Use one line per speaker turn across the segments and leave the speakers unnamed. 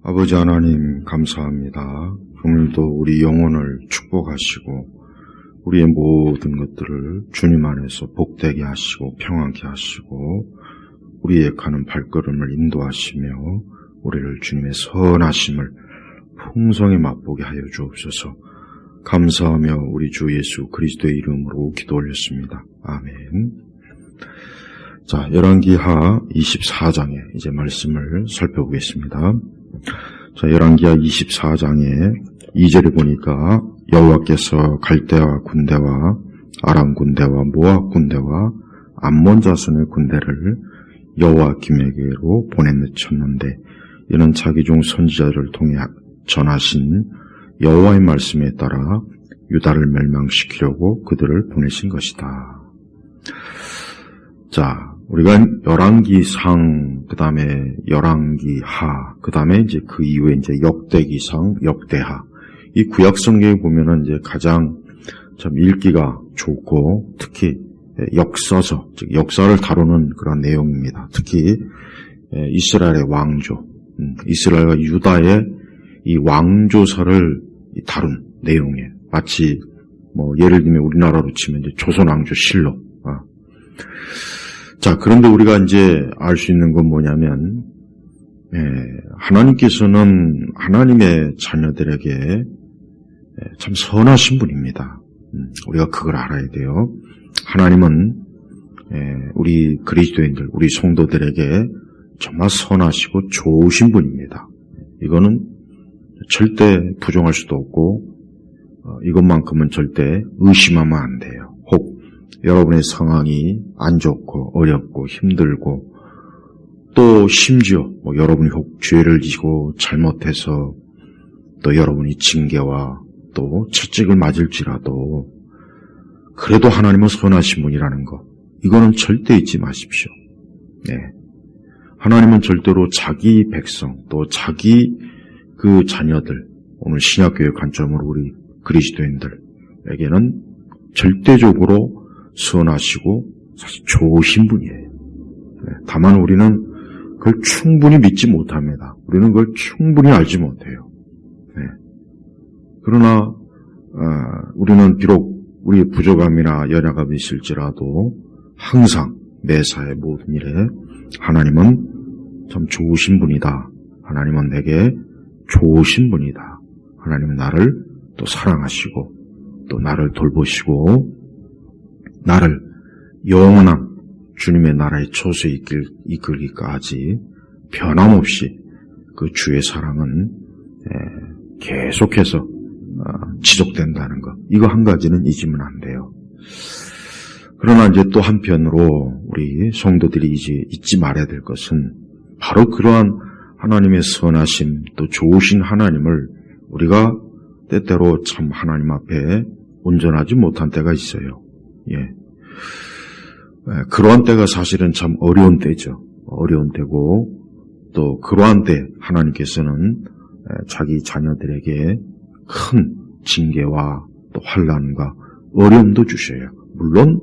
아버지 하나님 감사합니다. 오늘도 우리 영혼을 축복하시고 우리의 모든 것들을 주님 안에서 복되게 하시고 평안케 하시고 우리의 가는 발걸음을 인도하시며 우리를 주님의 선하심을 풍성히 맛보게 하여 주옵소서. 감사하며 우리 주 예수 그리스도의 이름으로 기도 올렸습니다. 아멘. 자, 열왕기하 24장에 이제 말씀을 살펴보겠습니다. 자, 열왕기하 24장에 2절에 보니까 여호와께서 갈대아 군대와 아람 군대와 모압 군대와 암몬 자손의 군대를 여호와김에게로 보내쳤는데 이는 자기 중 선지자들을 통해 전하신 여호와의 말씀에 따라 유다를 멸망시키려고 그들을 보내신 것이다. 자, 우리가 열왕기상, 그 다음에 열왕기하, 그 다음에 이제 그 이후에 이제 역대기상, 역대하. 이 구약 성경에 보면은 이제 가장 참 읽기가 좋고 특히 역사서, 즉 역사를 다루는 그런 내용입니다. 특히 이스라엘의 왕조, 이스라엘과 유다의 이 왕조사를 다룬 내용이에요. 마치 뭐 예를 들면 우리나라로 치면 이제 조선 왕조 실록. 자, 그런데 우리가 이제 알 수 있는 건 뭐냐면, 하나님께서는 하나님의 자녀들에게 참 선하신 분입니다. 우리가 그걸 알아야 돼요. 하나님은 우리 그리스도인들, 우리 성도들에게 정말 선하시고 좋으신 분입니다. 이거는 절대 부정할 수도 없고, 이것만큼은 절대 의심하면 안 돼요. 혹 여러분의 상황이 안 좋고 어렵고 힘들고 또 심지어 여러분이 혹 죄를 지고 잘못해서 또 여러분이 징계와 또 채찍을 맞을지라도 그래도 하나님은 선하신 분이라는 것, 이거는 절대 잊지 마십시오. 네. 하나님은 절대로 자기 백성 또 자기 그 자녀들, 오늘 신약교회 관점으로 우리 그리스도인들에게는 절대적으로 선하시고 사실 좋으신 분이에요. 다만 우리는 그걸 충분히 믿지 못합니다. 우리는 그걸 충분히 알지 못해요. 그러나 우리는 비록 우리의 부족함이나 연약함이 있을지라도 항상 매사의 모든 일에 하나님은 참 좋으신 분이다. 하나님은 내게 좋으신 분이다. 하나님은 나를 또 사랑하시고 또 나를 돌보시고 나를 영원한 주님의 나라의 처소에 이끌기까지 변함없이 그 주의 사랑은 계속해서 지속된다는 것, 이거 한 가지는 잊으면 안 돼요. 그러나 이제 또 한편으로 우리 성도들이 이제 잊지 말아야 될 것은 바로 그러한 하나님의 선하심 또 좋으신 하나님을 우리가 때때로 참 하나님 앞에 온전하지 못한 때가 있어요. 예. 그러한 때가 사실은 참 어려운 때죠. 어려운 때고 또 그러한 때 하나님께서는 자기 자녀들에게 큰 징계와 또 환난과 어려움도 주셔요. 물론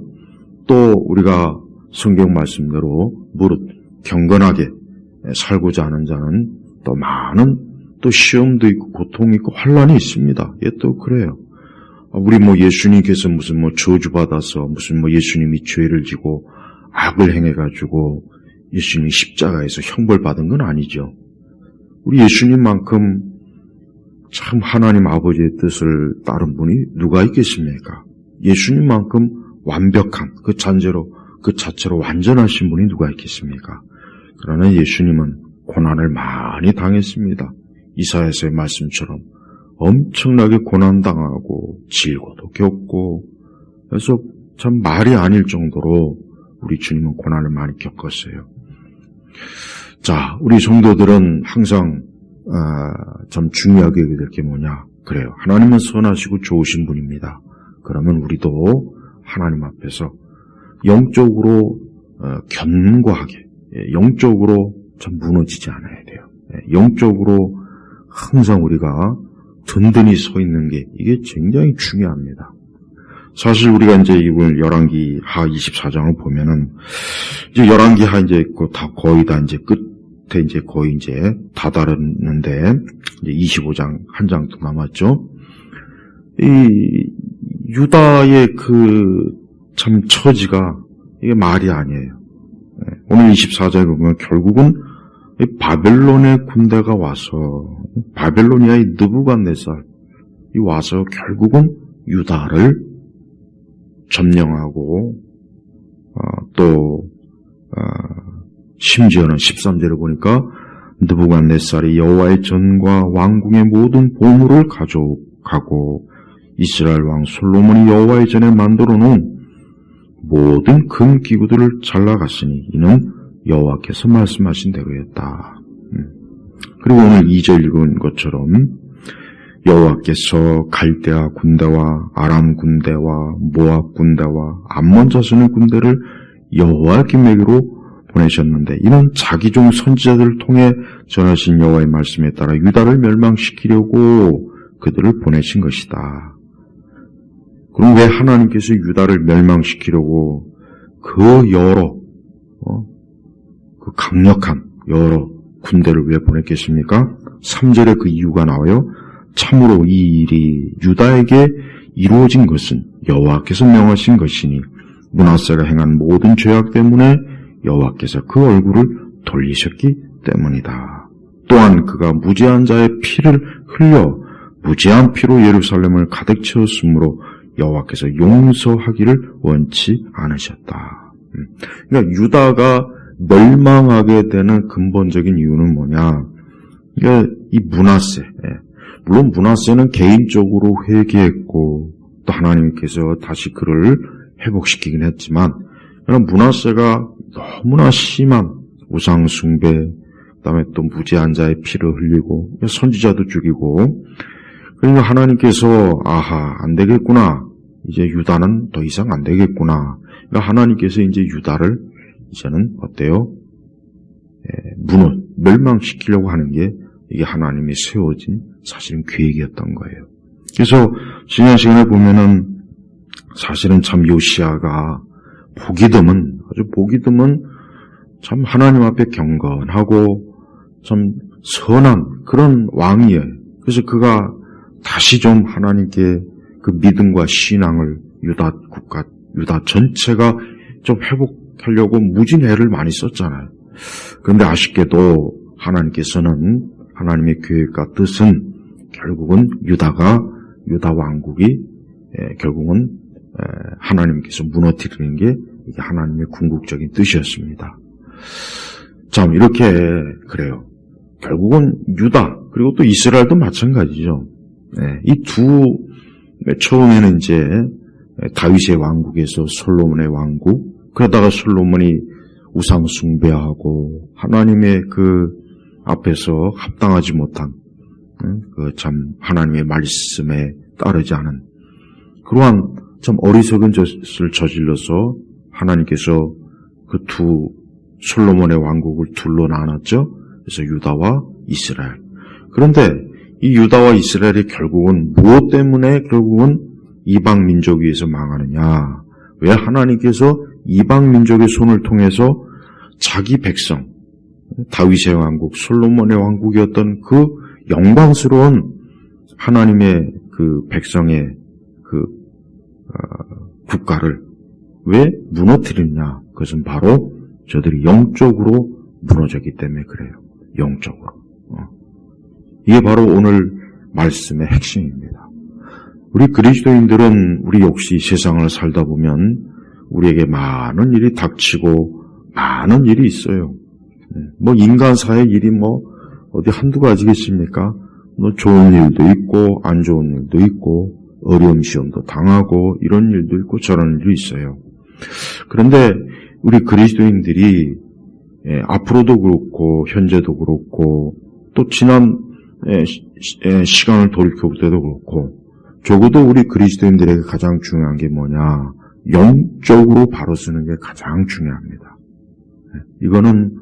또 우리가 성경 말씀대로 무릇 경건하게 살고자 하는 자는 또 많은 또 시험도 있고 고통이 있고 환난이 있습니다. 예, 또 그래요. 우리 예수님께서 무슨 저주받아서 무슨 예수님이 죄를 지고 악을 행해가지고 예수님이 십자가에서 형벌받은 건 아니죠. 우리 예수님만큼 참 하나님 아버지의 뜻을 따른 분이 누가 있겠습니까? 예수님만큼 완벽한 그 자체로 완전하신 분이 누가 있겠습니까? 그러나 예수님은 고난을 많이 당했습니다. 이사야서의 말씀처럼 엄청나게 고난당하고 질고도 겪고 그래서 참 말이 아닐 정도로 우리 주님은 고난을 많이 겪었어요. 자, 우리 성도들은 항상 참 중요하게 여겨야 될 게 뭐냐? 그래요. 하나님은 선하시고 좋으신 분입니다. 그러면 우리도 하나님 앞에서 영적으로 견고하게, 영적으로 참 무너지지 않아야 돼요. 영적으로 항상 우리가 든든히 서 있는 게 이게 굉장히 중요합니다. 사실 우리가 이제 이번 열왕기하 24장을 보면은 이제 열왕기하 이제 다 거의 다 이제 이제 거의 이제 다다랐는데, 이제 25장, 한 장도 남았죠. 이, 유다의 참 처지가, 이게 말이 아니에요. 오늘 24절에 보면 결국은 바벨론의 군대가 와서, 바벨로니아의 느부갓네살, 이 와서 결국은 유다를 점령하고, 심지어는 13절을 보니까 느부갓네살이 여호와의 전과 왕궁의 모든 보물을 가져가고 이스라엘 왕 솔로몬이 여호와의 전에 만들어 놓은 모든 금 기구들을 잘라갔으니 이는 여호와께서 말씀하신 대로였다. 그리고 오늘 2절 읽은 것처럼 여호와께서 갈대아 군대와 아람 군대와 모압 군대와 암몬 자손의 군대를 여호와의 기맥으로 보내셨는데 이는 자기 종 선지자들을 통해 전하신 여호와의 말씀에 따라 유다를 멸망시키려고 그들을 보내신 것이다. 그럼 왜 하나님께서 유다를 멸망시키려고 그 강력한 여러 군대를 왜 보냈겠습니까? 3절에 그 이유가 나와요. 참으로 이 일이 유다에게 이루어진 것은 여호와께서 명하신 것이니 므낫세가 행한 모든 죄악 때문에 여호와께서 그 얼굴을 돌리셨기 때문이다. 또한 그가 무죄한 자의 피를 흘려 무죄한 피로 예루살렘을 가득 채웠으므로 여호와께서 용서하기를 원치 않으셨다. 그러니까 유다가 멸망하게 되는 근본적인 이유는 뭐냐? 그러니까 이 므낫세, 물론 므낫세는 개인적으로 회개했고 또 하나님께서 다시 그를 회복시키긴 했지만 그런 므낫세가 너무나 심한 우상 숭배, 그다음에 또 무죄한 자의 피를 흘리고 선지자도 죽이고 그러니까 하나님께서 안 되겠구나. 이제 유다는 더 이상 안 되겠구나. 그러니까 하나님께서 이제 유다를 이제는 어때요? 멸망시키려고 하는 게 이게 하나님이 세워진 사실은 계획이었던 거예요. 그래서 지난 시간에 보면은 사실은 참 요시야가 보기 드문 참 하나님 앞에 경건하고 참 선한 그런 왕이에요. 그래서 그가 다시 좀 하나님께 그 믿음과 신앙을 유다 국가, 유다 전체가 좀 회복하려고 무진 애를 많이 썼잖아요. 그런데 아쉽게도 하나님께서는 하나님의 계획과 뜻은 결국은 유다 왕국이 결국은 하나님께서 무너뜨리는 게 이게 하나님의 궁극적인 뜻이었습니다. 참 이렇게 그래요. 결국은 유다 그리고 또 이스라엘도 마찬가지죠. 이 두 처음에는 이제 다윗의 왕국에서 솔로몬의 왕국 그러다가 솔로몬이 우상 숭배하고 하나님의 그 앞에서 합당하지 못한 그 참 하나님의 말씀에 따르지 않은 그러한 참 어리석은 짓을 저질러서 하나님께서 그 두 솔로몬의 왕국을 둘로 나눴죠. 그래서 유다와 이스라엘. 그런데 이 유다와 이스라엘이 결국은 무엇 때문에 결국은 이방 민족 위에서 망하느냐? 왜 하나님께서 이방 민족의 손을 통해서 자기 백성 다윗의 왕국, 솔로몬의 왕국이었던 그 영광스러운 하나님의 그 백성의 그 국가를 왜 무너뜨리느냐? 그것은 바로 저들이 영적으로 무너졌기 때문에 그래요. 영적으로. 이게 바로 오늘 말씀의 핵심입니다. 우리 그리스도인들은 우리 역시 세상을 살다 보면 우리에게 많은 일이 닥치고 많은 일이 있어요. 뭐 인간사의 일이 어디 한두 가지겠습니까? 좋은 일도 있고 안 좋은 일도 있고 어려운 시험도 당하고 이런 일도 있고 저런 일도 있어요. 그런데 우리 그리스도인들이 앞으로도 그렇고 현재도 그렇고 또 지난 시간을 돌이켜볼 때도 그렇고 적어도 우리 그리스도인들에게 가장 중요한 게 뭐냐? 영적으로 바로 쓰는 게 가장 중요합니다. 이거는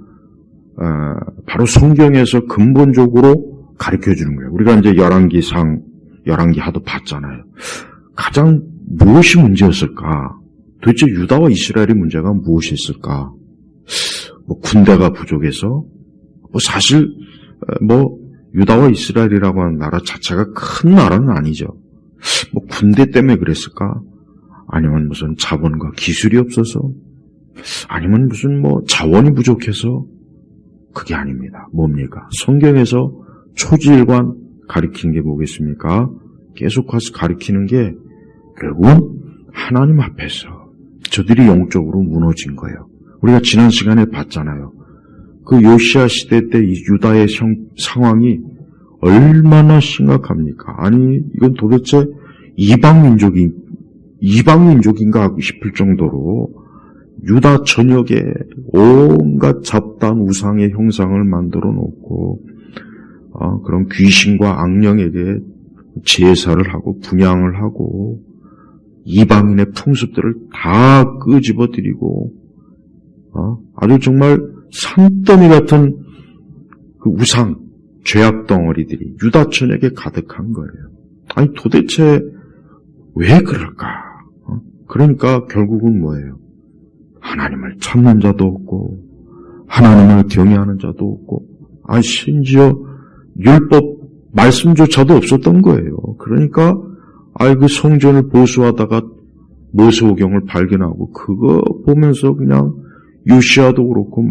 바로 성경에서 근본적으로 가르쳐주는 거예요. 우리가 이제 열왕기 하도 봤잖아요. 가장 무엇이 문제였을까? 도대체 유다와 이스라엘의 문제가 무엇이었을까? 군대가 부족해서 사실 유다와 이스라엘이라고 하는 나라 자체가 큰 나라는 아니죠. 군대 때문에 그랬을까? 아니면 무슨 자본과 기술이 없어서? 아니면 무슨 자원이 부족해서? 그게 아닙니다. 뭡니까? 성경에서 초지일관 가리킨 게 뭐겠습니까? 계속 가서 가리키는 게 결국은 하나님 앞에서 저들이 영적으로 무너진 거예요. 우리가 지난 시간에 봤잖아요. 그 요시야 시대 때 이 유다의 상황이 얼마나 심각합니까? 아니, 이건 도대체 이방민족인가 싶을 정도로 유다 전역에 온갖 잡다한 우상의 형상을 만들어 놓고, 그런 귀신과 악령에게 제사를 하고 분향을 하고, 이방인의 풍습들을 다 끄집어 드리고, 아주 정말 산더미 같은 그 우상, 죄악 덩어리들이 유다 전역에 가득한 거예요. 아니, 도대체 왜 그럴까? 그러니까 결국은 뭐예요? 하나님을 찾는 자도 없고, 하나님을 경외하는 자도 없고, 심지어 율법 말씀조차도 없었던 거예요. 그러니까 그 성전을 보수하다가 모세오경을 발견하고 그거 보면서 그냥 요시야도 그렇고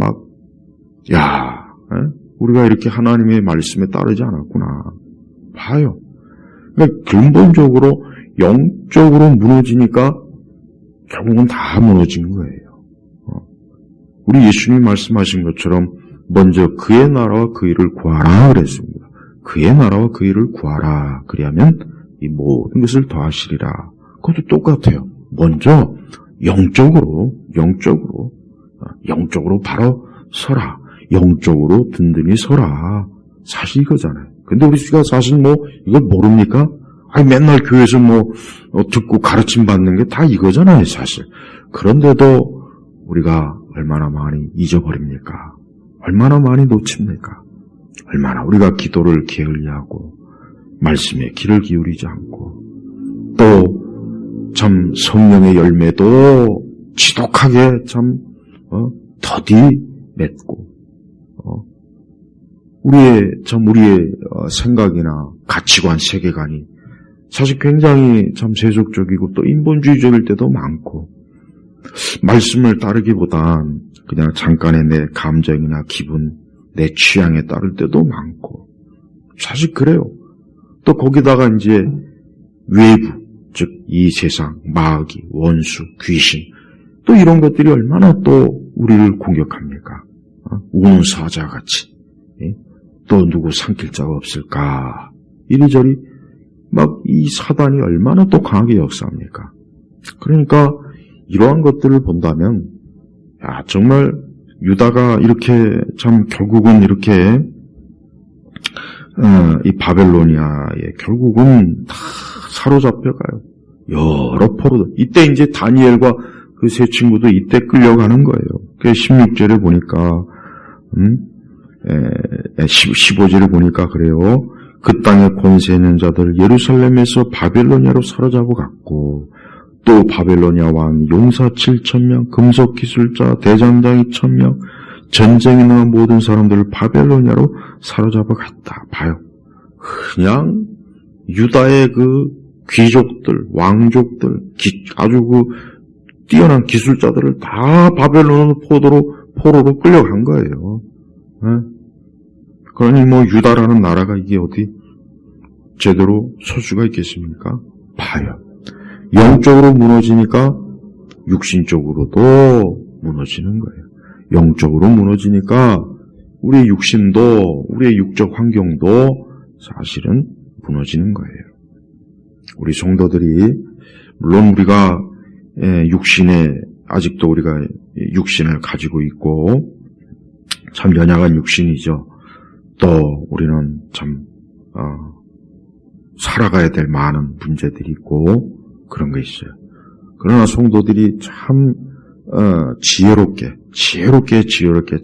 우리가 이렇게 하나님의 말씀에 따르지 않았구나. 봐요. 그러니까 근본적으로 영적으로 무너지니까 결국은 다 무너진 거예요. 우리 예수님이 말씀하신 것처럼 먼저 그의 나라와 그 일을 구하라 그랬습니다. 그의 나라와 그 일을 구하라. 그리하면 이 모든 것을 더하시리라. 그것도 똑같아요. 먼저 영적으로 바로 서라. 영적으로 든든히 서라. 사실 이거잖아요. 근데 우리가 사실 이걸 모릅니까? 맨날 교회에서 듣고 가르침 받는 게 다 이거잖아요, 사실. 그런데도 우리가 얼마나 많이 잊어버립니까? 얼마나 많이 놓칩니까? 얼마나 우리가 기도를 게을리하고 말씀에 귀를 기울이지 않고 또 참 성령의 열매도 지독하게 참 더디 맺고 우리의 생각이나 가치관, 세계관이 사실 굉장히 참 세속적이고 또 인본주의적일 때도 많고 말씀을 따르기보단 그냥 잠깐의 내 감정이나 기분, 내 취향에 따를 때도 많고 사실 그래요. 또 거기다가 이제 외부, 즉 이 세상, 마귀, 원수, 귀신 또 이런 것들이 얼마나 또 우리를 공격합니까? 우는 사자같이 또 누구 삼킬 자가 없을까? 이리저리 이 사단이 얼마나 또 강하게 역사합니까? 그러니까 이러한 것들을 본다면 정말 유다가 이렇게 참 결국은 이렇게 이 바벨로니아에 결국은 다 사로잡혀가요. 여러 포로들. 이때 이제 다니엘과 그 세 친구도 이때 끌려가는 거예요. 그 16절에 보니까 15절에 보니까 그래요. 그 땅에 권세 있는 자들 예루살렘에서 바벨로니아로 사로잡아 갔고 또 바벨로니아 왕이 용사 7,000명, 금속 기술자, 대장장 2,000명, 전쟁에 나간 모든 사람들을 바벨로니아로 사로잡아 갔다. 봐요. 그냥 유다의 그 귀족들, 왕족들, 아주 그 뛰어난 기술자들을 다 바벨론 포로로 끌려간 거예요. 그러니 유다라는 나라가 이게 어디 제대로 설 수가 있겠습니까? 봐요. 영적으로 무너지니까 육신적으로도 무너지는 거예요. 영적으로 무너지니까 우리의 육신도, 우리의 육적 환경도 사실은 무너지는 거예요. 우리 성도들이, 물론 우리가 아직도 우리가 육신을 가지고 있고, 참 연약한 육신이죠. 또 우리는 참, 살아가야 될 많은 문제들이 있고, 그런 게 있어요. 그러나 성도들이 참, 지혜롭게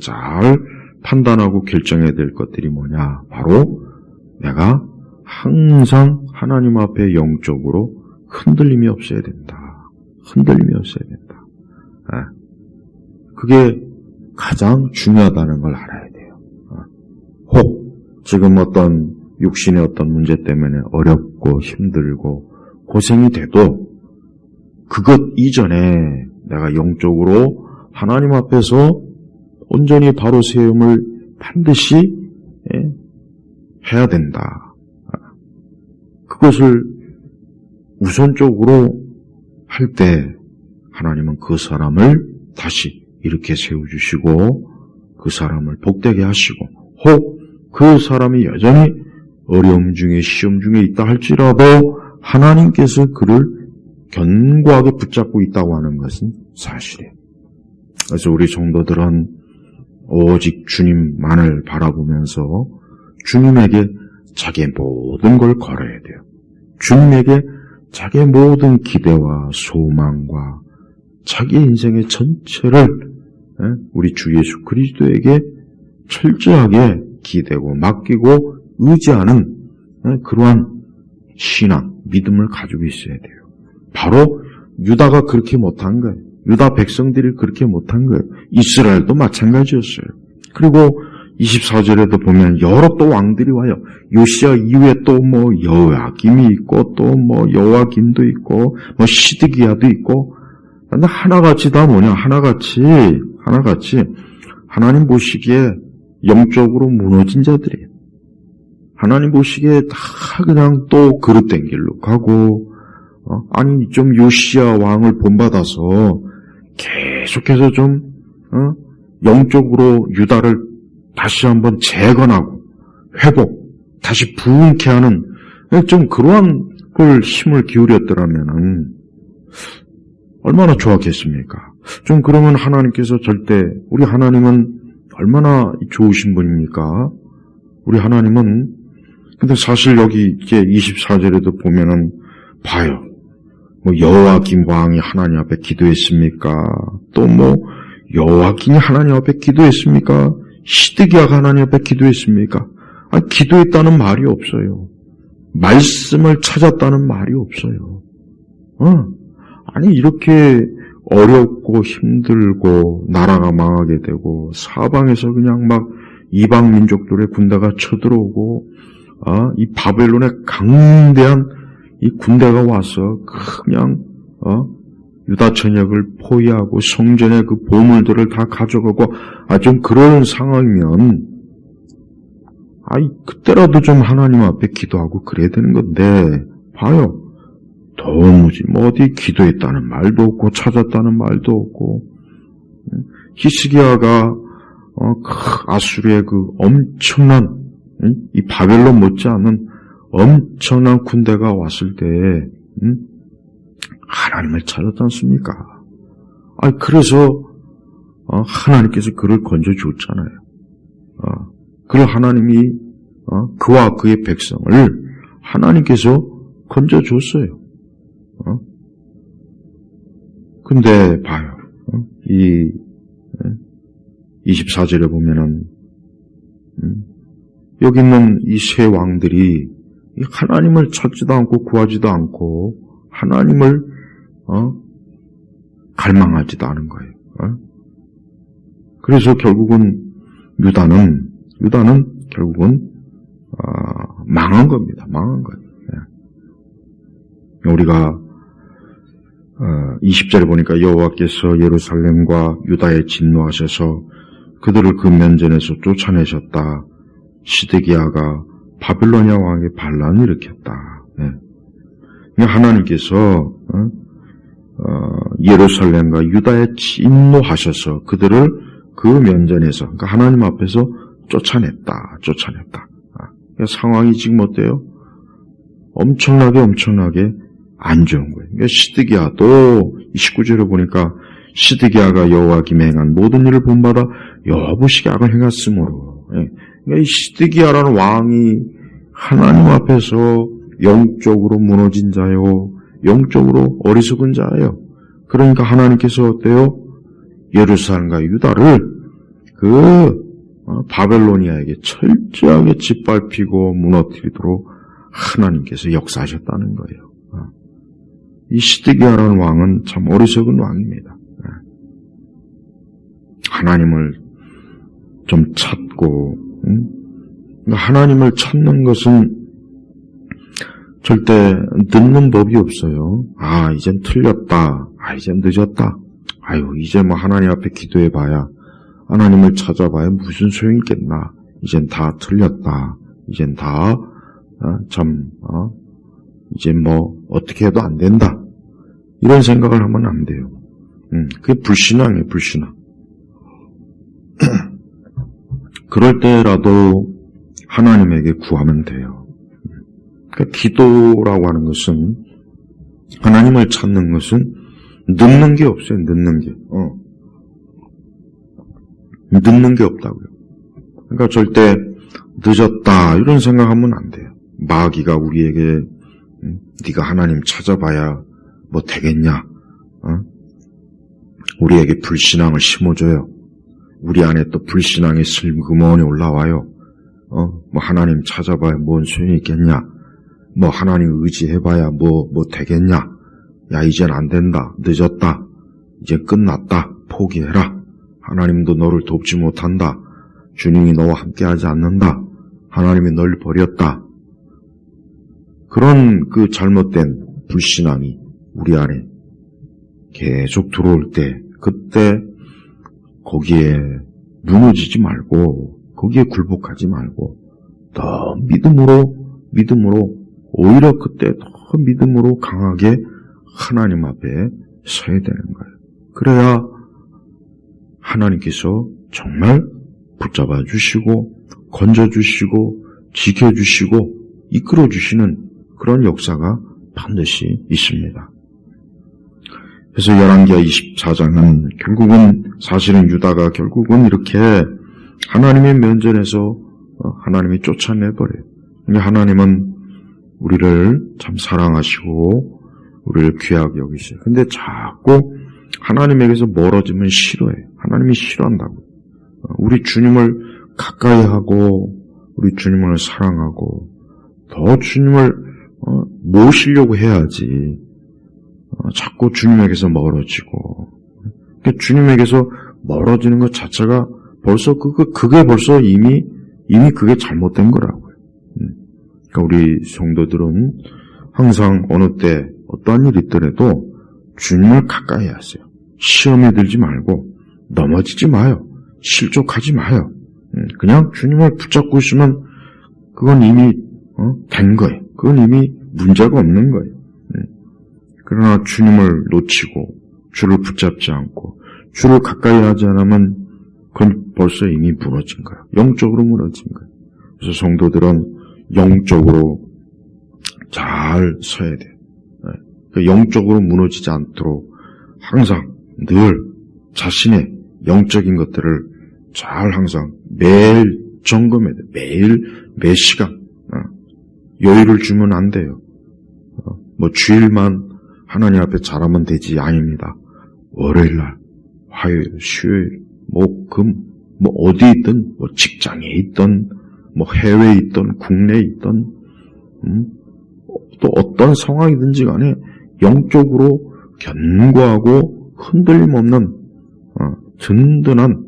잘 판단하고 결정해야 될 것들이 뭐냐? 바로 내가 항상 하나님 앞에 영적으로 흔들림이 없어야 된다. 그게 가장 중요하다는 걸 알아야 돼요. 지금 어떤 육신의 어떤 문제 때문에 어렵고 힘들고 고생이 돼도 그것 이전에 내가 영적으로 하나님 앞에서 온전히 바로 세움을 반드시 해야 된다. 그것을 우선적으로 할 때 하나님은 그 사람을 다시 이렇게 세워주시고 그 사람을 복되게 하시고 혹 그 사람이 여전히 어려움 중에 시험 중에 있다 할지라도 하나님께서 그를 견고하게 붙잡고 있다고 하는 것은 사실이에요. 그래서 우리 성도들은 오직 주님만을 바라보면서 주님에게 자기의 모든 걸 걸어야 돼요. 주님에게 자기의 모든 기대와 소망과 자기의 인생의 전체를 우리 주 예수 그리스도에게 철저하게 기대고 맡기고 의지하는 그러한 신앙, 믿음을 가지고 있어야 돼요. 바로 유다가 그렇게 못한 거예요. 유다 백성들이 그렇게 못한 거예요. 이스라엘도 마찬가지였어요. 그리고 24절에도 보면 여러 또 왕들이 와요. 요시야 이후에 또 뭐 여호야김이 있고 또 뭐 여호와김도 있고 뭐 시드기야도 있고 근데 하나같이 다 뭐냐 하나같이 하나님 보시기에 영적으로 무너진 자들이에요. 하나님 보시기에 다 그냥 또 그릇된 길로 가고 아니 좀 요시야 왕을 본받아서 계속해서 좀 영적으로 유다를 다시 한번 재건하고 회복, 다시 부흥케 하는 좀 그러한 걸 힘을 기울였더라면은 얼마나 좋았겠습니까? 좀 그러면 하나님께서 절대 우리 하나님은 얼마나 좋으신 분입니까? 우리 하나님은 근데 사실 여기 이제 24절에도 보면은 봐요. 뭐 여호와김 왕이 하나님 앞에 기도했습니까? 또 뭐 여호와김이 하나님 앞에 기도했습니까? 시드기야가 하나님 앞에 기도했습니까? 아니, 기도했다는 말이 없어요. 말씀을 찾았다는 말이 없어요. 아니 이렇게 어렵고 힘들고 나라가 망하게 되고 사방에서 그냥 막 이방 민족들의 군대가 쳐들어오고 이 바벨론의 강대한 이 군대가 와서 그냥 유다 전역을 포위하고 성전의 그 보물들을 다 가져가고 좀 그런 상황이면 그때라도 좀 하나님 앞에 기도하고 그래야 되는 건데 봐요. 도무지 뭐 어디 기도했다는 말도 없고 찾았다는 말도 없고 히스기야가 아수르의 그 엄청난 이 바벨론 못지않은 엄청난 군대가 왔을 때 하나님을 찾았지 않습니까? 그래서 하나님께서 그를 건져줬잖아요. 그를 하나님이 그와 그의 백성을 하나님께서 건져줬어요. 근데 봐요. 이 24절에 보면은 여기 있는 이 세 왕들이 하나님을 찾지도 않고 구하지도 않고 하나님을 갈망하지도 않은 거예요. 그래서 결국은 유다는 결국은 망한 겁니다. 망한 거예요. 우리가 20절에 보니까 여호와께서 예루살렘과 유다에 진노하셔서 그들을 그 면전에서 쫓아내셨다. 시드기야가 바빌로니아 왕에게 반란을 일으켰다. 하나님께서 예루살렘과 유다에 진노하셔서 그들을 그 면전에서 그러니까 하나님 앞에서 쫓아냈다. 상황이 지금 어때요? 엄청나게 안 좋은 거예요. 그러니까 시드기야도 19절에 보니까 시드기야가 여호와김에 행한 모든 일을 본받아 여호와 보시기에 악을 행했으므로 그러니까 이 시드기야라는 왕이 하나님 앞에서 영적으로 무너진 자요, 영적으로 어리석은 자예요. 그러니까 하나님께서 어때요? 예루살렘과 유다를 바벨로니아에게 철저하게 짓밟히고 무너뜨리도록 하나님께서 역사하셨다는 거예요. 이 시드기야라는 왕은 참 어리석은 왕입니다. 하나님을 좀 찾고 하나님을 찾는 것은 절대 늦는 법이 없어요. 이젠 틀렸다. 이젠 늦었다. 이제 하나님 앞에 기도해봐야, 하나님을 찾아봐야 무슨 소용이 있겠나. 이젠 다 틀렸다. 이젠 다, 이제 어떻게 해도 안 된다. 이런 생각을 하면 안 돼요. 그게 불신앙이에요, 불신앙. 그럴 때라도 하나님에게 구하면 돼요. 그러니까 기도라고 하는 것은, 하나님을 찾는 것은 늦는 게 없어요, 늦는 게. 늦는 게 없다고요. 그러니까 절대 늦었다, 이런 생각하면 안 돼요. 마귀가 우리에게, 네가 하나님 찾아봐야 되겠냐, 우리에게 불신앙을 심어줘요. 우리 안에 또 불신앙의 슬그머니 올라와요. 하나님 찾아봐야 뭔 소용이 있겠냐? 하나님 의지해봐야 되겠냐? 야, 이젠 안 된다. 늦었다. 이제 끝났다. 포기해라. 하나님도 너를 돕지 못한다. 주님이 너와 함께하지 않는다. 하나님이 널 버렸다. 그런 그 잘못된 불신앙이 우리 안에 계속 들어올 때, 그때 거기에 무너지지 말고, 거기에 굴복하지 말고, 더 믿음으로, 오히려 그때 더 믿음으로 강하게 하나님 앞에 서야 되는 거예요. 그래야 하나님께서 정말 붙잡아 주시고, 건져 주시고, 지켜 주시고, 이끌어 주시는 그런 역사가 반드시 있습니다. 그래서 열왕기하 24장은 결국은, 사실은 유다가 결국은 이렇게 하나님의 면전에서 하나님이 쫓아내버려요. 하나님은 우리를 참 사랑하시고 우리를 귀하게 여기세요. 근데 자꾸 하나님에게서 멀어지면 싫어해요. 하나님이 싫어한다고. 우리 주님을 가까이 하고 우리 주님을 사랑하고 더 주님을 모시려고 해야지. 자꾸 주님에게서 멀어지고, 주님에게서 멀어지는 것 자체가 벌써 그게 벌써 이미 그게 잘못된 거라고요. 그러니까 우리 성도들은 항상 어느 때 어떠한 일이 있더라도 주님을 가까이 하세요. 시험에 들지 말고 넘어지지 마요. 실족하지 마요. 그냥 주님을 붙잡고 있으면 그건 이미 된 거예요. 그건 이미 문제가 없는 거예요. 그러나 주님을 놓치고 주를 붙잡지 않고 주를 가까이 하지 않으면 그건 벌써 이미 무너진 거예요. 영적으로 무너진 거예요. 그래서 성도들은 영적으로 잘 서야 돼요. 영적으로 무너지지 않도록 항상 늘 자신의 영적인 것들을 잘 항상 매일 점검해야 돼요. 매일 매 시간 여유를 주면 안 돼요. 주일만 하나님 앞에 잘하면 되지. 아닙니다. 월요일날, 화요일, 수요일, 금, 어디 있든, 직장에 있든, 해외에 있든, 국내에 있든, 또 어떤 상황이든지 간에 영적으로 견고하고 흔들림 없는 든든한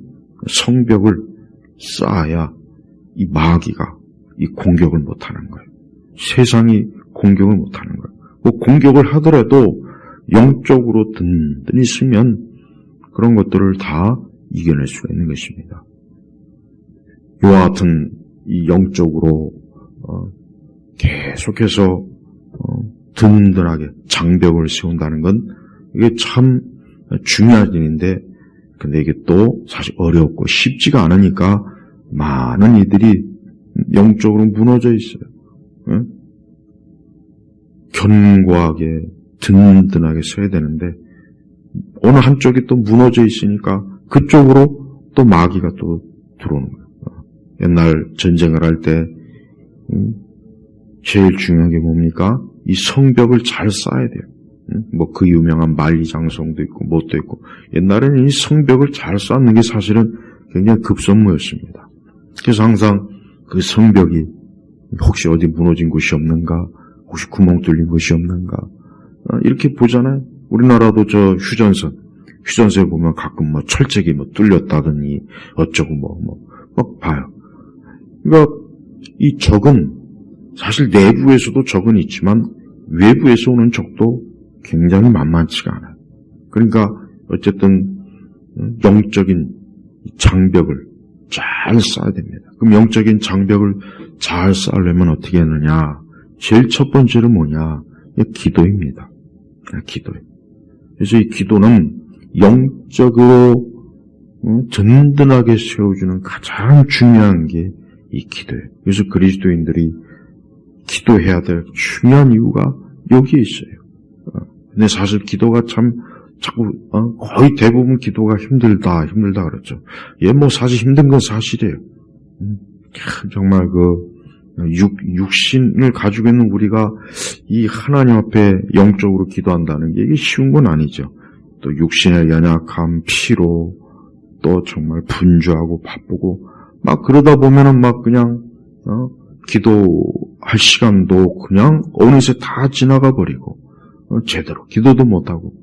성벽을 쌓아야 이 마귀가 이 공격을 못하는 거예요. 세상이 공격을 못하는 거예요. 공격을 하더라도 영적으로 든든히 쓰면 그런 것들을 다 이겨낼 수가 있는 것입니다. 이와 같은 이 영적으로 계속해서 든든하게 장벽을 세운다는 건 이게 참 중요한 일인데, 근데 이게 또 사실 어렵고 쉽지가 않으니까 많은 이들이 영적으로 무너져 있어요. 견고하게 든든하게 서야 되는데 어느 한쪽이 또 무너져 있으니까 그쪽으로 또 마귀가 또 들어오는 거예요. 옛날 전쟁을 할 때 제일 중요한 게 뭡니까? 이 성벽을 잘 쌓아야 돼요. 그 유명한 만리장성도 있고 뭣도 있고, 옛날에는 이 성벽을 잘 쌓는 게 사실은 굉장히 급선무였습니다. 그래서 항상 그 성벽이 혹시 어디 무너진 곳이 없는가, 혹시 구멍 뚫린 곳이 없는가, 이렇게 보잖아요. 우리나라도 저 휴전선에 보면 가끔 철책이 뚫렸다더니 어쩌고 막 봐요. 그러니까 이 적은 사실 내부에서도 적은 있지만 외부에서 오는 적도 굉장히 만만치가 않아요. 그러니까 어쨌든 영적인 장벽을 잘 쌓아야 됩니다. 그럼 영적인 장벽을 잘 쌓으려면 어떻게 했느냐? 제일 첫 번째는 뭐냐? 기도입니다. 기도예요. 그래서 이 기도는 영적으로 든든하게 세워주는 가장 중요한 게 이 기도예요. 그래서 그리스도인들이 기도해야 될 중요한 이유가 여기에 있어요. 근데 사실 기도가 참 자꾸 거의 대부분 기도가 힘들다 그랬죠. 뭐 사실 힘든 건 사실이에요. 정말 육신을 가지고 있는 우리가 이 하나님 앞에 영적으로 기도한다는 게 이게 쉬운 건 아니죠. 또 육신의 연약함, 피로, 또 정말 분주하고 바쁘고 막 그러다 보면은 막 그냥 기도할 시간도 그냥 어느새 다 지나가 버리고 제대로 기도도 못하고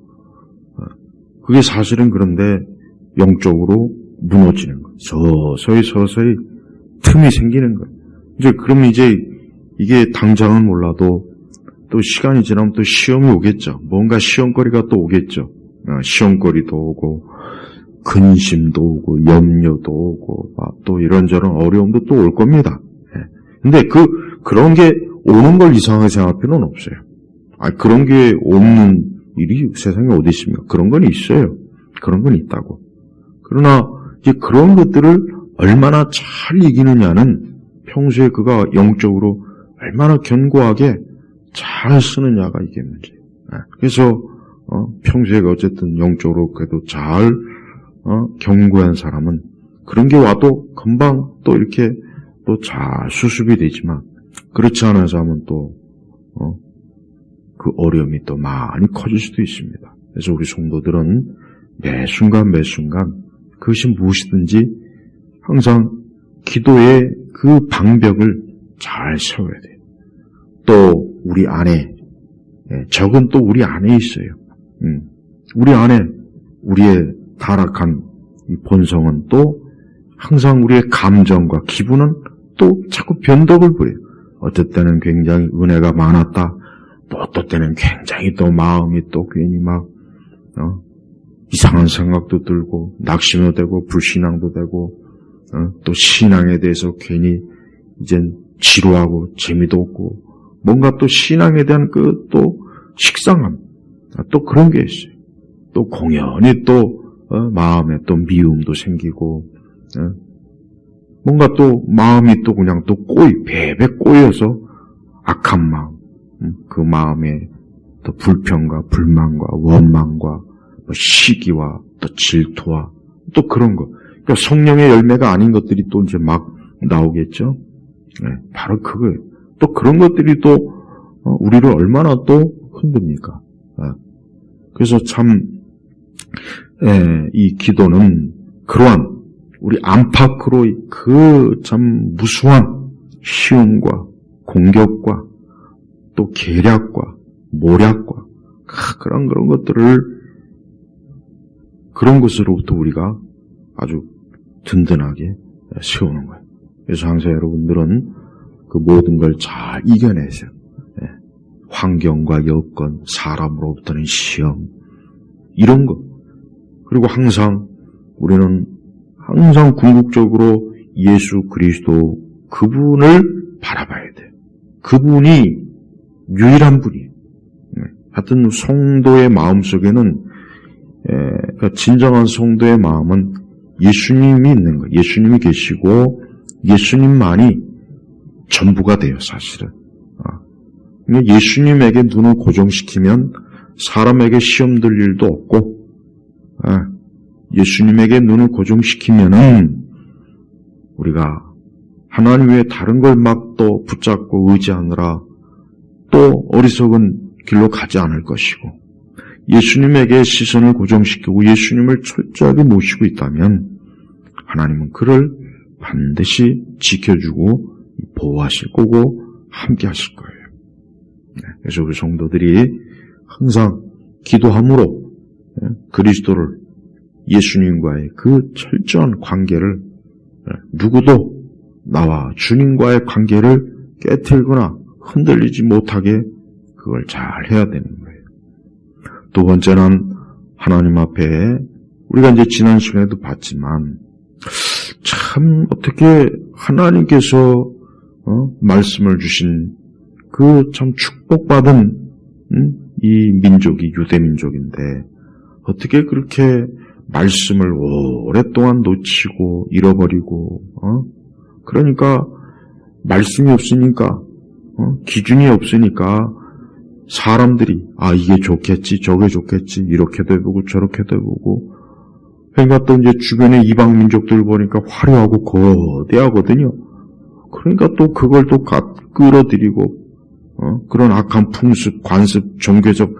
그게 사실은 그런데 영적으로 무너지는 거예요. 서서히 틈이 생기는 거예요. 그럼 이게 당장은 몰라도 또 시간이 지나면 또 시험이 오겠죠. 뭔가 시험거리가 또 오겠죠. 시험거리도 오고 근심도 오고 염려도 오고 또 이런저런 어려움도 또 올 겁니다. 근데 그런 게 오는 걸 이상하게 생각할 필요는 없어요. 그런 게 없는 일이 세상에 어디 있습니까? 그런 건 있어요. 그런 건 있다고. 그러나 이제 그런 것들을 얼마나 잘 이기느냐는 평소에 그가 영적으로 얼마나 견고하게 잘 쓰느냐가 이게 문제예요. 그래서 평소에 어쨌든 영적으로 그래도 잘 견고한 사람은 그런 게 와도 금방 또 이렇게 또 잘 수습이 되지만 그렇지 않은 사람은 또 그 어려움이 또 많이 커질 수도 있습니다. 그래서 우리 성도들은 매 순간 그것이 무엇이든지 항상 기도의 그 방벽을 잘 세워야 돼요. 또 우리 안에 적은 또 우리 안에 있어요. 우리 안에 우리의 타락한 이 본성은 또 항상 우리의 감정과 기분은 또 자꾸 변덕을 부려요. 어떨 때는 굉장히 은혜가 많았다. 또 어떨 때는 굉장히 또 마음이 또 괜히 막 이상한 생각도 들고 낙심도 되고 불신앙도 되고 또 신앙에 대해서 괜히 이젠 지루하고 재미도 없고 뭔가 또 신앙에 대한 그 또 식상함 또 그런 게 있어요. 또 공연히 또 마음에 또 미움도 생기고 뭔가 또 마음이 또 그냥 또 배배 꼬여서 악한 마음 그 마음에 또 불평과 불만과 원망과 시기와 또 질투와 또 그런 거 그러니까 성령의 열매가 아닌 것들이 또 이제 막 나오겠죠. 바로 그거예요. 또 그런 것들이 또 우리를 얼마나 또 흔듭니까? 그래서 참 이 기도는 그러한 우리 안팎으로 그 참 무수한 시험과 공격과 또 계략과 모략과 그런 것들을 그런 것으로부터 우리가 아주 든든하게 세우는 거예요. 그래서 항상 여러분들은 그 모든 걸 잘 이겨내세요. 환경과 여건, 사람으로부터는 시험 이런 것 그리고 항상 우리는 항상 궁극적으로 예수 그리스도 그분을 바라봐야 돼요. 그분이 유일한 분이에요. 하여튼 성도의 마음속에는 그러니까 진정한 성도의 마음은 예수님이 있는 거예요. 예수님이 계시고 예수님만이 전부가 돼요. 사실은. 예수님에게 눈을 고정시키면 사람에게 시험 들 일도 없고 예수님에게 눈을 고정시키면은 우리가 하나님 외에 다른 걸 막 또 붙잡고 의지하느라 또 어리석은 길로 가지 않을 것이고 예수님에게 시선을 고정시키고 예수님을 철저하게 모시고 있다면 하나님은 그를 반드시 지켜주고 보호하실 거고 함께 하실 거예요. 그래서 우리 성도들이 항상 기도함으로 그리스도를 예수님과의 그 철저한 관계를 누구도 나와 주님과의 관계를 깨트리거나 흔들리지 못하게 그걸 잘 해야 되는 거예요. 두 번째는 하나님 앞에 우리가 이제 지난 시간에도 봤지만 참 어떻게 하나님께서 말씀을 주신 그 참 축복받은 이 민족이 유대 민족인데 어떻게 그렇게 말씀을 오랫동안 놓치고 잃어버리고 그러니까 말씀이 없으니까 기준이 없으니까 사람들이 이게 좋겠지 저게 좋겠지 이렇게도 해보고 저렇게도 해보고 그러니까 또 이제 주변의 이방 민족들 보니까 화려하고 거대하거든요. 그러니까 또 그걸 또 끌어들이고 그런 악한 풍습, 관습, 종교적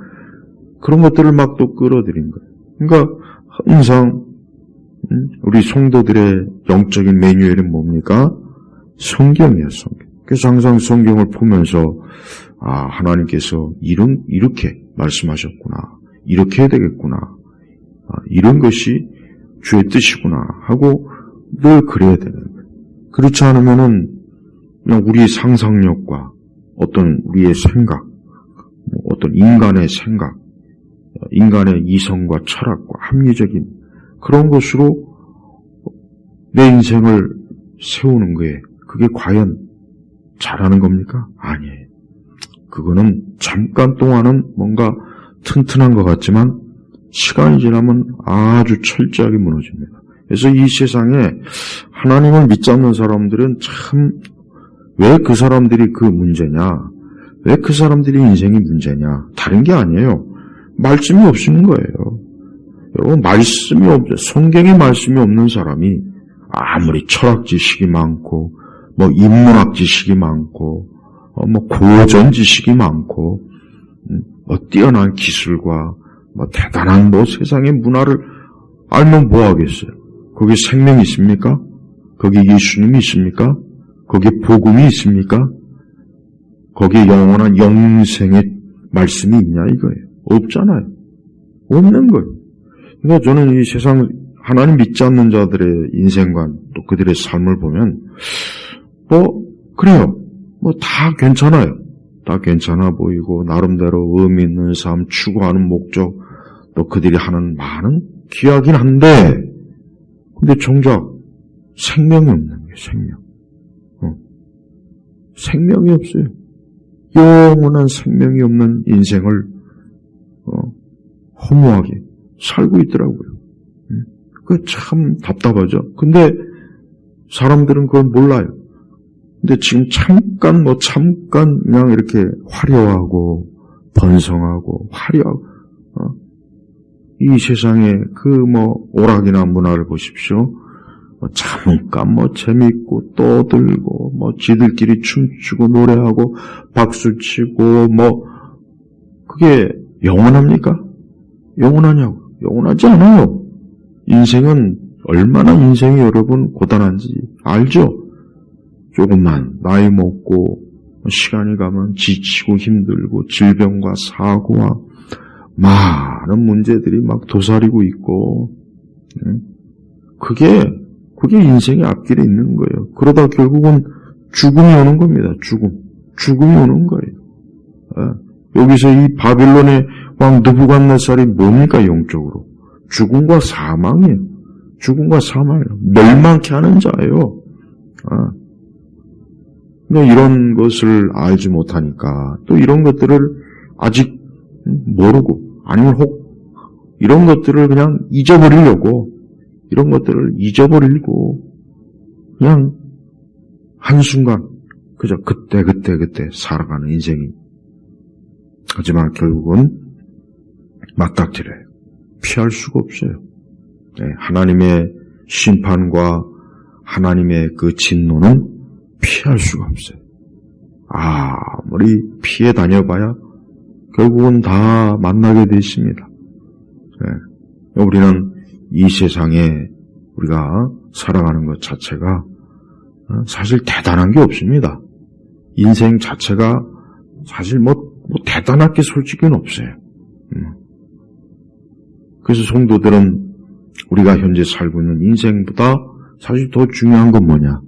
그런 것들을 막 또 끌어들인 거예요. 그러니까 항상 우리 성도들의 영적인 매뉴얼은 뭡니까? 성경이에요, 성경. 그래서 항상 성경을 보면서 하나님께서 이렇게 말씀하셨구나. 이렇게 해야 되겠구나. 이런 것이 주의 뜻이구나 하고 늘 그래야 되는 거예요. 그렇지 않으면은 그냥 우리의 상상력과 어떤 우리의 생각, 어떤 인간의 생각, 인간의 이성과 철학과 합리적인 그런 것으로 내 인생을 세우는 거에 그게 과연 잘하는 겁니까? 아니에요. 그거는 잠깐 동안은 뭔가 튼튼한 것 같지만 시간이 지나면 아주 철저하게 무너집니다. 그래서 이 세상에 하나님을 믿지 않는 사람들은 참 왜 그 사람들이 그 문제냐? 왜 그 사람들이 인생이 문제냐? 다른 게 아니에요. 말씀이 없는 거예요. 여러분 말씀이 없죠. 성경에 말씀이 없는 사람이 아무리 철학 지식이 많고 인문학 지식이 많고 고전 지식이 많고 뛰어난 기술과 대단한 세상의 문화를 알면 뭐 하겠어요? 거기 생명이 있습니까? 거기 예수님이 있습니까? 거기에 복음이 있습니까? 거기에 영원한 영생의 말씀이 있냐 이거예요. 없잖아요. 없는 거예요. 그러니까 저는 이 세상 하나님 믿지 않는 자들의 인생관 또 그들의 삶을 보면 그래요. 다 괜찮아요. 다 괜찮아 보이고 나름대로 의미 있는 삶 추구하는 목적 또 그들이 하는 많은 귀하긴 한데 근데 정작 생명이 없는 거예요. 생명이 없어요. 영원한 생명이 없는 인생을 허무하게 살고 있더라고요. 그게 참 답답하죠. 근데 사람들은 그걸 몰라요. 근데 지금 잠깐 그냥 이렇게 화려하고 번성하고 화려하고 이 세상에 오락이나 문화를 보십시오. 잠깐 재밌고 떠들고 지들끼리 춤추고 노래하고 박수치고 그게 영원합니까? 영원하냐고? 영원하지 않아요. 인생은 얼마나 인생이 여러분 고단한지 알죠? 조금만 나이 먹고 시간이 가면 지치고 힘들고 질병과 사고와 많은 문제들이 도사리고 있고 그게 인생의 앞길에 있는 거예요. 그러다 결국은 죽음이 오는 겁니다. 죽음이 오는 거예요. 여기서 이 바빌론의 왕 느부갓네살이 뭡니까 영적으로? 죽음과 사망이에요. 죽음과 사망이에요. 멸망케 하는 자예요. 이런 것을 알지 못하니까 또 이런 것들을 아직 모르고 아니면 혹 이런 것들을 그냥 잊어버리려고 이런 것들을 잊어버리고 그냥 한순간 그저 그때 살아가는 인생이 하지만 결국은 맞닥뜨려요. 피할 수가 없어요. 하나님의 심판과 하나님의 그 진노는 피할 수가 없어요. 아무리 피해 다녀봐야 결국은 다 만나게 돼 있습니다. 우리는 이 세상에 우리가 살아가는 것 자체가 사실 대단한 게 없습니다. 인생 자체가 사실 대단할 게 솔직히는 없어요. 그래서 성도들은 우리가 현재 살고 있는 인생보다 사실 더 중요한 건 뭐냐?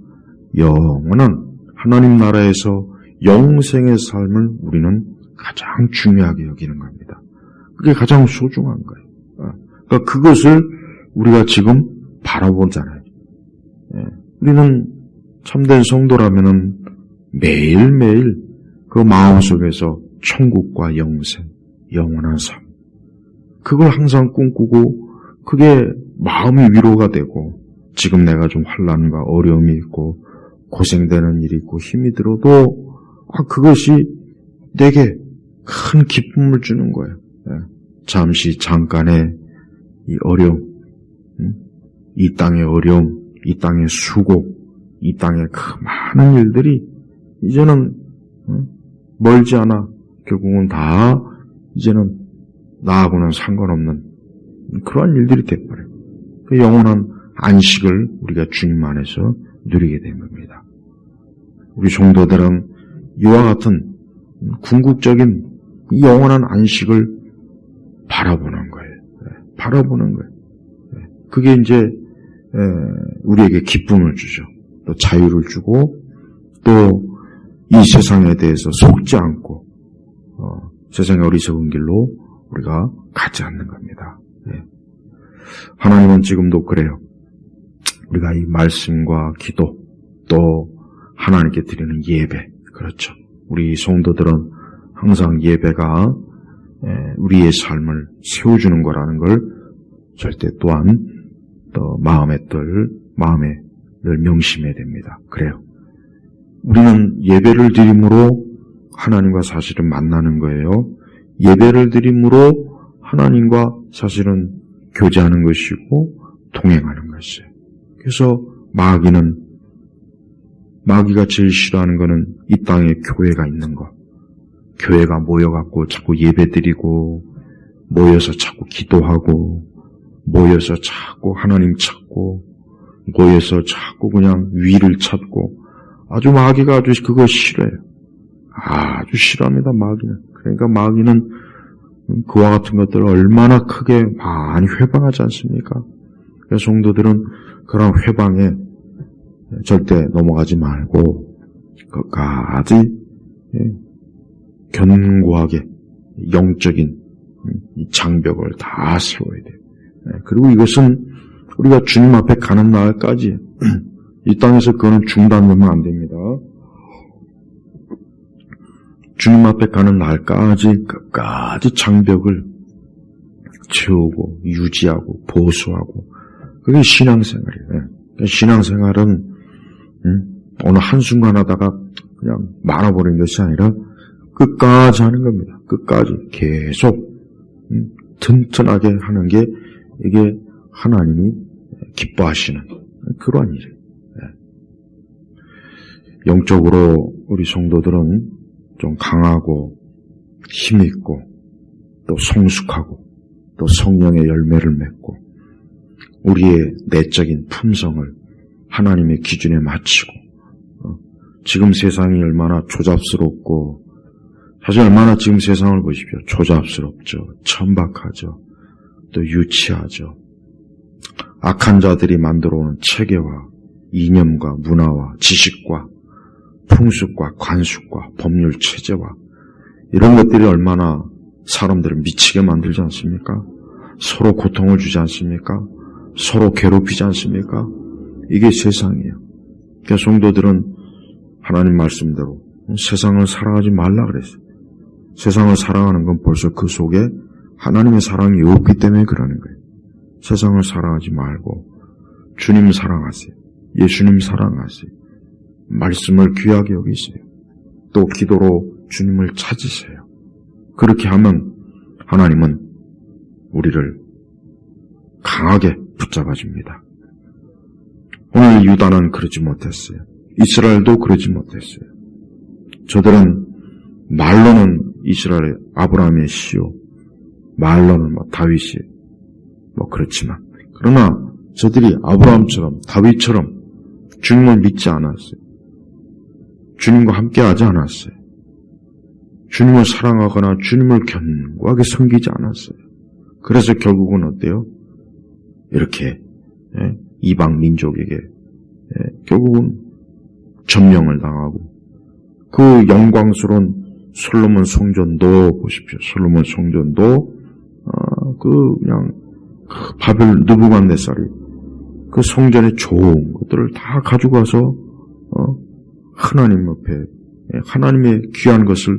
영원한 하나님 나라에서 영생의 삶을 우리는 가장 중요하게 여기는 겁니다. 그게 가장 소중한 거예요. 그러니까 그것을 우리가 지금 바라보잖아요. 우리는 참된 성도라면은 매일매일 그 마음속에서 천국과 영생, 영원한 삶, 그걸 항상 꿈꾸고 그게 마음이 위로가 되고 지금 내가 좀 환난과 어려움이 있고 고생되는 일이 있고 힘이 들어도 그것이 내게 큰 기쁨을 주는 거예요. 잠시 잠깐의 이 어려움, 이 땅의 어려움, 이 땅의 수고, 이 땅의 그 많은 일들이 이제는 멀지 않아 결국은 다 이제는 나하고는 상관없는 그러한 일들이 돼버려요. 그 영원한 안식을 우리가 주님 안에서 누리게 된 겁니다. 우리 성도들은 이와 같은 궁극적인 이 영원한 안식을 바라보는 거예요. 바라보는 거예요. 그게 이제 우리에게 기쁨을 주죠. 또 자유를 주고 또 이 세상에 대해서 속지 않고 세상의 어리석은 길로 우리가 가지 않는 겁니다. 하나님은 지금도 그래요. 우리가 이 말씀과 기도 또 하나님께 드리는 예배, 그렇죠. 우리 성도들은 항상 예배가 우리의 삶을 세워주는 거라는 걸 절대 또한 또 마음에 늘 명심해야 됩니다. 그래요. 우리는 예배를 드림으로 하나님과 사실은 만나는 거예요. 예배를 드림으로 하나님과 사실은 교제하는 것이고 동행하는 것이에요. 그래서 마귀가 제일 싫어하는 거는 이 땅에 교회가 있는 거. 교회가 모여갖고 자꾸 예배 드리고 모여서 자꾸 기도하고 모여서 자꾸 하나님 찾고 모여서 자꾸 그냥 위를 찾고 마귀가 아주 그거 싫어해요. 아주 싫어합니다, 마귀는. 그러니까 마귀는 그와 같은 것들을 얼마나 크게 많이 회방하지 않습니까? 그래서 성도들은 그런 회방에 절대 넘어가지 말고 끝까지 견고하게 영적인 이 장벽을 다 세워야 돼요. 그리고 이것은 우리가 주님 앞에 가는 날까지 이 땅에서 그거는 중단되면 안 됩니다. 주님 앞에 가는 날까지 끝까지 장벽을 채우고 유지하고 보수하고 그게 신앙생활이에요. 신앙생활은 어느 한순간 하다가 그냥 말아버리는 것이 아니라 끝까지 하는 겁니다. 끝까지 계속 튼튼하게 하는 게 이게 하나님이 기뻐하시는 그러한 일이에요. 영적으로 우리 성도들은 좀 강하고 힘있고 또 성숙하고 또 성령의 열매를 맺고 우리의 내적인 품성을 하나님의 기준에 맞추고 지금 세상이 얼마나 조잡스럽고 사실 얼마나 지금 세상을 보십시오. 조잡스럽죠. 천박하죠. 또 유치하죠. 악한 자들이 만들어오는 체계와 이념과 문화와 지식과 풍습과 관습과 법률 체제와 이런 것들이 얼마나 사람들을 미치게 만들지 않습니까? 서로 고통을 주지 않습니까? 서로 괴롭히지 않습니까? 이게 세상이에요. 그러니까 성도들은 하나님 말씀대로 세상을 사랑하지 말라 그랬어요. 세상을 사랑하는 건 벌써 그 속에 하나님의 사랑이 없기 때문에 그러는 거예요. 세상을 사랑하지 말고 주님 사랑하세요. 예수님 사랑하세요. 말씀을 귀하게 여기세요. 또 기도로 주님을 찾으세요. 그렇게 하면 하나님은 우리를 강하게 붙잡아줍니다. 오늘 유다는 그러지 못했어요. 이스라엘도 그러지 못했어요. 저들은 말로는 이스라엘의 아브라함의 시요, 말로는 다윗이 그렇지만 그러나 저들이 아브라함처럼 다윗처럼 주님을 믿지 않았어요. 주님과 함께하지 않았어요. 주님을 사랑하거나 주님을 견고하게 섬기지 않았어요. 그래서 결국은 어때요? 이렇게 이방 민족에게 결국은 점령을 당하고 그 영광스러운 솔로몬 성전도 보십시오. 솔로몬 성전도 그냥 바벨 느부갓네살이 그 성전에 좋은 것들을 다 가져가서 하나님 앞에 하나님의 귀한 것을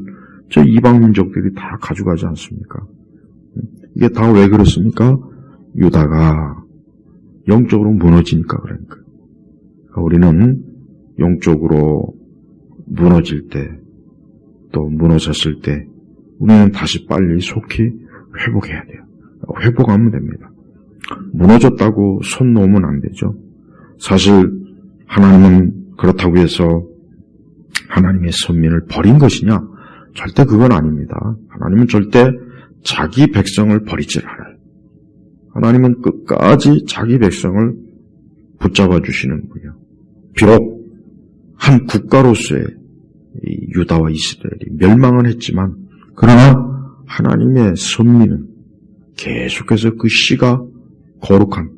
저 이방 민족들이 다 가져가지 않습니까? 이게 다 왜 그렇습니까? 유다가 영적으로 무너지니까 그러니까. 우리는 영적으로 무너질 때, 또 무너졌을 때 우리는 다시 빨리 속히 회복해야 돼요. 회복하면 됩니다. 무너졌다고 손 놓으면 안 되죠. 사실 하나님은 그렇다고 해서 하나님의 선민을 버린 것이냐? 절대 그건 아닙니다. 하나님은 절대 자기 백성을 버리질 않아요. 하나님은 끝까지 자기 백성을 붙잡아 주시는 분이요. 비록 한 국가로서의 이 유다와 이스라엘이 멸망은 했지만 그러나 하나님의 선민은 계속해서 그 씨가 거룩한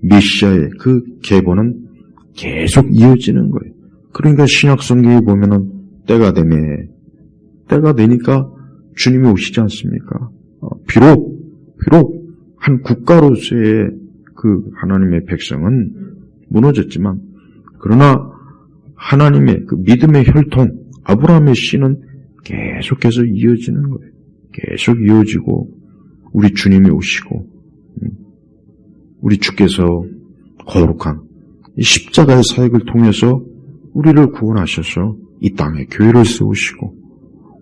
메시아의 그 계보는 계속 이어지는 거예요. 그러니까 신약 성경에 보면은 때가 되니까 주님이 오시지 않습니까? 비록 한 국가로서의 그 하나님의 백성은 무너졌지만 그러나 하나님의 그 믿음의 혈통 아브라함의 씨는 계속해서 이어지는 거예요. 계속 이어지고 우리 주님이 오시고 우리 주께서 거룩한 이 십자가의 사역을 통해서 우리를 구원하셔서 이 땅에 교회를 세우시고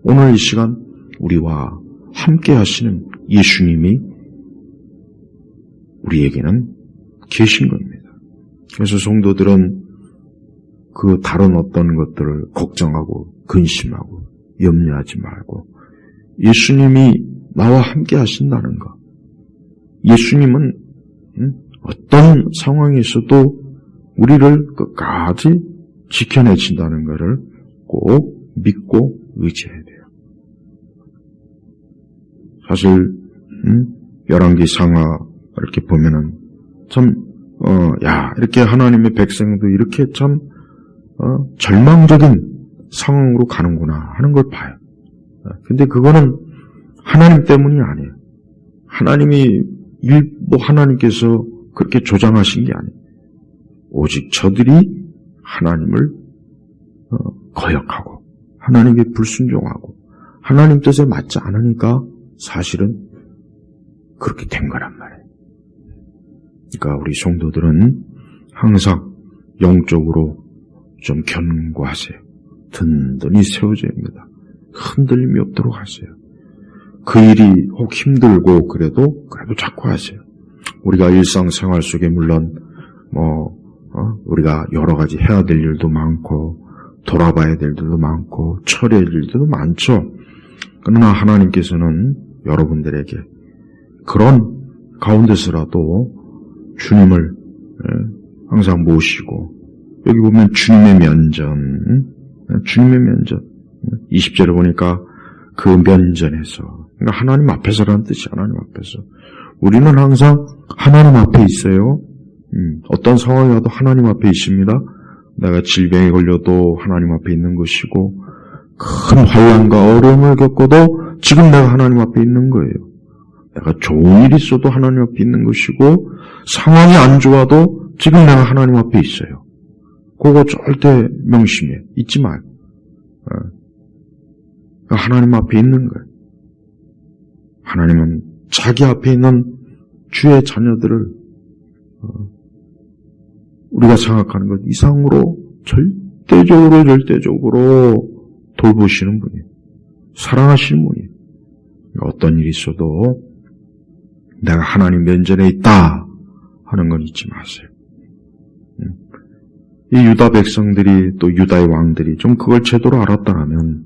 오늘 이 시간 우리와 함께 하시는 예수님이 우리에게는 계신 겁니다. 그래서 성도들은 그 다른 어떤 것들을 걱정하고 근심하고 염려하지 말고 예수님이 나와 함께 하신다는 것. 예수님은 어떤 상황에서도 우리를 끝까지 지켜내신다는 것을 꼭 믿고 의지해야 돼요. 사실 열왕기 상하 이렇게 보면은 참 이렇게 하나님의 백성도 이렇게 참 절망적인 상황으로 가는구나 하는 걸 봐요. 근데 그거는 하나님 때문이 아니에요. 하나님께서 그렇게 조장하신 게 아니에요. 오직 저들이 하나님을 거역하고 하나님께 불순종하고 하나님 뜻에 맞지 않으니까 사실은 그렇게 된 거란 말이에요. 그러니까 우리 성도들은 항상 영적으로 좀 견고하세요. 든든히 세워져야 합니다. 흔들림이 없도록 하세요. 그 일이 혹 힘들고 그래도 자꾸 하세요. 우리가 일상생활 속에 물론 우리가 여러 가지 해야 될 일도 많고 돌아봐야 될 일도 많고 처리할 일도 많죠. 그러나 하나님께서는 여러분들에게 그런 가운데서라도 주님을 항상 모시고 여기 보면 주님의 면전 20절에 보니까 그 면전에서 그러니까 하나님 앞에서라는 뜻이 하나님 앞에서 우리는 항상 하나님 앞에 있어요. 어떤 상황이 와도 하나님 앞에 있습니다. 내가 질병에 걸려도 하나님 앞에 있는 것이고 큰 환난과 어려움을 겪어도 지금 내가 하나님 앞에 있는 거예요. 내가 좋은 일이 있어도 하나님 앞에 있는 것이고 상황이 안 좋아도 지금 내가 하나님 앞에 있어요. 그거 절대 명심해. 잊지 마요. 하나님 앞에 있는 거예요. 하나님은 자기 앞에 있는 주의 자녀들을 우리가 생각하는 것 이상으로 절대적으로 돌보시는 분이에요. 사랑하시는 분이에요. 어떤 일이 있어도 내가 하나님 면전에 있다 하는 건 잊지 마세요. 이 유다 백성들이 또 유다의 왕들이 좀 그걸 제대로 알았다면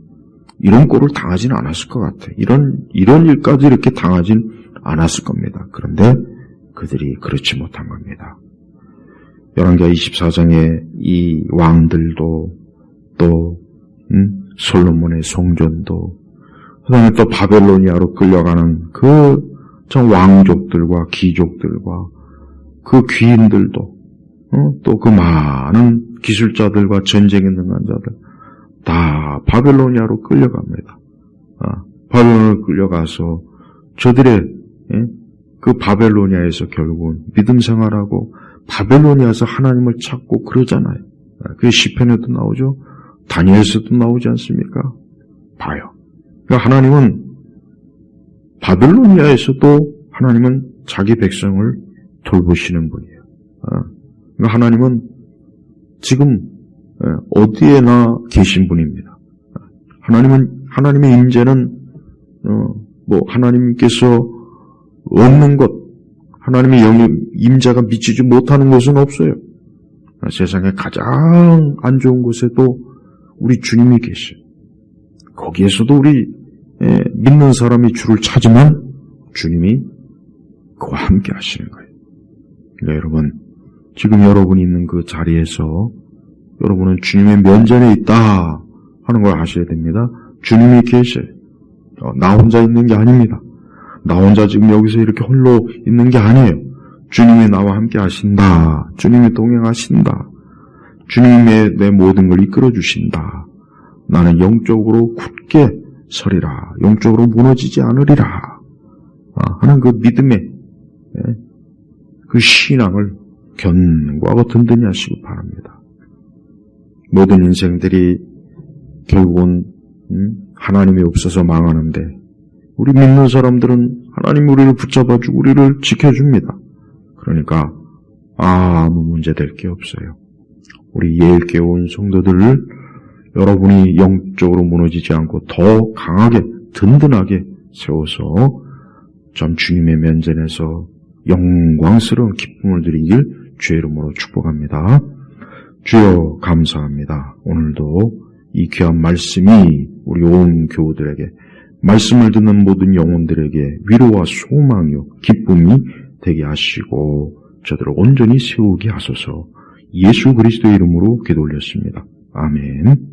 이런 꼴을 당하지는 않았을 것 같아요. 이런 일까지 이렇게 당하진 않았을 겁니다. 그런데 그들이 그렇지 못한 겁니다. 열왕기하 24장에 이 왕들도 또 솔로몬의 성전도 그다음에 또 바벨로니아로 끌려가는 그 전 왕족들과 귀족들과 그 귀인들도 또 그 많은 기술자들과 전쟁에 능한 자들 다 바벨로니아로 끌려갑니다. 바벨론으로 끌려가서 저들의 그 바벨로니아에서 결국은 믿음 생활하고 바벨로니아에서 하나님을 찾고 그러잖아요. 그게 시편에도 나오죠. 다니엘서도 나오지 않습니까? 봐요. 그러니까 하나님은 바벨로니아에서도 하나님은 자기 백성을 돌보시는 분이에요. 그러니까 하나님은 지금 어디에나 계신 분입니다. 하나님의 임재는 하나님께서 없는 것, 하나님의 임재가 미치지 못하는 곳은 없어요. 세상에 가장 안 좋은 곳에도 우리 주님이 계셔요. 거기에서도 우리 믿는 사람이 주를 찾으면 주님이 그와 함께 하시는 거예요. 그러니까 여러분, 지금 여러분이 있는 그 자리에서 여러분은 주님의 면전에 있다 하는 걸 아셔야 됩니다. 주님이 계셔요. 나 혼자 있는 게 아닙니다. 나 혼자 지금 여기서 이렇게 홀로 있는 게 아니에요. 주님이 나와 함께 하신다. 주님이 동행하신다. 주님이 내 모든 걸 이끌어 주신다. 나는 영적으로 굳게 서리라. 영적으로 무너지지 않으리라. 하는 그 믿음의 그 신앙을 견고하고 든든히 하시기 바랍니다. 모든 인생들이 결국은 하나님이 없어서 망하는데 우리 믿는 사람들은 하나님 우리를 붙잡아주고 우리를 지켜줍니다. 그러니까 아무 문제될 게 없어요. 우리 예일교회 온 성도들을 여러분이 영적으로 무너지지 않고 더 강하게 든든하게 세워서 참 주님의 면전에서 영광스러운 기쁨을 드리길 주의 이름으로 축복합니다. 주여 감사합니다. 오늘도 이 귀한 말씀이 우리 온 교우들에게 말씀을 듣는 모든 영혼들에게 위로와 소망이요 기쁨이 되게 하시고 저들을 온전히 세우게 하소서. 예수 그리스도의 이름으로 기도 올렸습니다. 아멘.